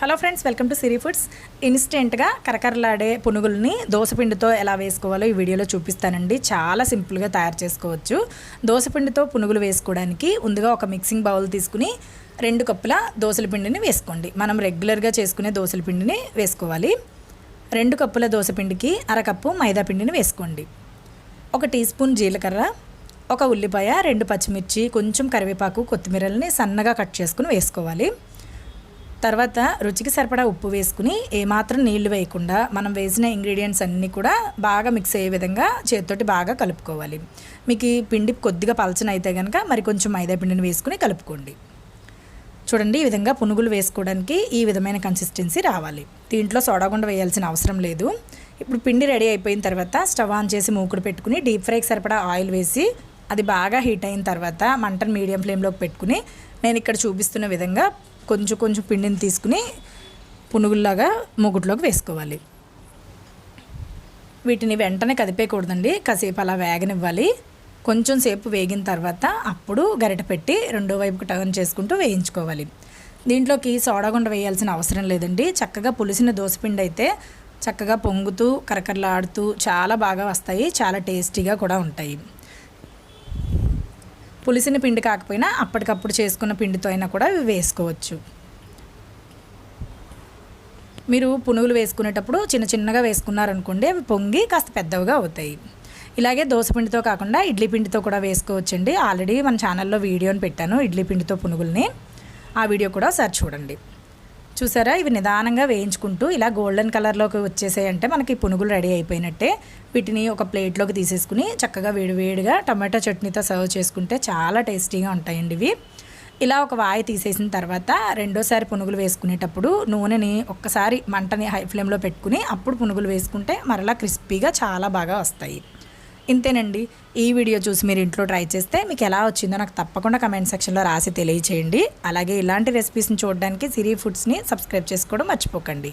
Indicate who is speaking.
Speaker 1: Hello friends, welcome to Siri foods. ఇన్స్టెంట్గా కరకరలాడే పునుగుల్ని దోసపిండితో ఎలా వేసుకోవాలో ఈ వీడియోలో చూపిస్తానండి. చాలా సింపుల్గా తయారు చేసుకోవచ్చు. దోసపిండితో పునుగులు వేసుకోవడానికి ముందుగా ఒక మిక్సింగ్ బౌల్ తీసుకుని 2 కప్పుల దోసల పిండిని వేసుకోండి. మనం రెగ్యులర్గా చేసుకునే దోసల పిండిని వేసుకోవాలి. 2 కప్పుల దోసపిండికి 1/2 కప్పు మైదా పిండిని వేసుకోండి. 1 టీ స్పూన్ జీలకర్ర, 1 ఉల్లిపాయ, 2 పచ్చిమిర్చి, కొంచెం కరివేపాకు, కొత్తిమీరని సన్నగా కట్ చేసుకుని వేసుకోవాలి. తర్వాత రుచికి సరిపడా ఉప్పు వేసుకుని ఏమాత్రం నీళ్లు వేయకుండా మనం వేసిన ఇంగ్రీడియంట్స్ అన్నీ కూడా బాగా మిక్స్ అయ్యే విధంగా చేతితోటి బాగా కలుపుకోవాలి. మీకు ఈ పిండి కొద్దిగా పలచన అయితే కనుక మరి కొంచెం మైదా పిండిని వేసుకుని కలుపుకోండి. చూడండి, ఈ విధంగా పునుగులు వేసుకోవడానికి ఈ విధమైన కన్సిస్టెన్సీ రావాలి. దీంట్లో సోడాగుండ వేయాల్సిన అవసరం లేదు. ఇప్పుడు పిండి రెడీ అయిపోయిన తర్వాత స్టవ్ ఆన్ చేసి మూకుడు పెట్టుకుని డీప్ ఫ్రైకి సరిపడా ఆయిల్ వేసి అది బాగా హీట్ అయిన తర్వాత మంటను మీడియం ఫ్లేమ్లోకి పెట్టుకుని నేను ఇక్కడ చూపిస్తున్న విధంగా కొంచెం పిండిని తీసుకుని పునుగుల్లాగా మూగుట్లోకి వేసుకోవాలి. వీటిని వెంటనే కదిపేయకూడదండి, కాసేపు అలా వేగనివ్వాలి. కొంచెం సేపు వేగిన తర్వాత అప్పుడు గరిటె పెట్టి రెండో వైపుకు టర్న్ చేసుకుంటూ వేయించుకోవాలి. దీంట్లోకి సోడాగుండ వేయాల్సిన అవసరం లేదండి. చక్కగా పులిసిన దోసపిండి అయితే చక్కగా పొంగుతూ కరకరలాడుతూ చాలా బాగా వస్తాయి, చాలా టేస్టీగా కూడా ఉంటాయి. పులిసిన పిండి కాకపోయినా అప్పటికప్పుడు చేసుకున్న పిండితో అయినా కూడా ఇవి వేసుకోవచ్చు. మీరు పునుగులు వేసుకునేటప్పుడు చిన్నగా వేసుకున్నారనుకోండి, అవి పొంగి కాస్త పెద్దవిగా అవుతాయి. ఇలాగే దోసపిండితో కాకుండా ఇడ్లీ పిండితో కూడా వేసుకోవచ్చండి. ఆల్రెడీ మన ఛానల్లో వీడియోని పెట్టాను ఇడ్లీ పిండితో పునుగుల్ని, ఆ వీడియో కూడా ఒకసారి చూడండి. చూసారా, ఇవి నిదానంగా వేయించుకుంటూ ఇలా గోల్డెన్ కలర్లోకి వచ్చేసాయంటే మనకి పునుగులు రెడీ అయిపోయినట్టే. వీటిని ఒక ప్లేట్లోకి తీసేసుకుని చక్కగా వేడివేడిగా టమాటో చట్నీతో సర్వ్ చేసుకుంటే చాలా టేస్టీగా ఉంటాయండి ఇవి. ఇలా ఒక వాయి తీసేసిన తర్వాత రెండోసారి పునుగులు వేసుకునేటప్పుడు నూనెని ఒక్కసారి మంటని హై ఫ్లేమ్లో పెట్టుకుని అప్పుడు పునుగులు వేసుకుంటే మరలా క్రిస్పీగా చాలా బాగా వస్తాయి. ఇంతేనండి. ఈ వీడియో చూసి మీరు ఇంట్లో ట్రై చేస్తే మీకు ఎలా వచ్చిందో నాకు తప్పకుండా కమెంట్ సెక్షన్లో రాసి తెలియచేయండి. అలాగే ఇలాంటి రెసిపీస్ని చూడడానికి సిరి ఫుడ్స్ని సబ్స్క్రైబ్ చేసుకోవడం మర్చిపోకండి.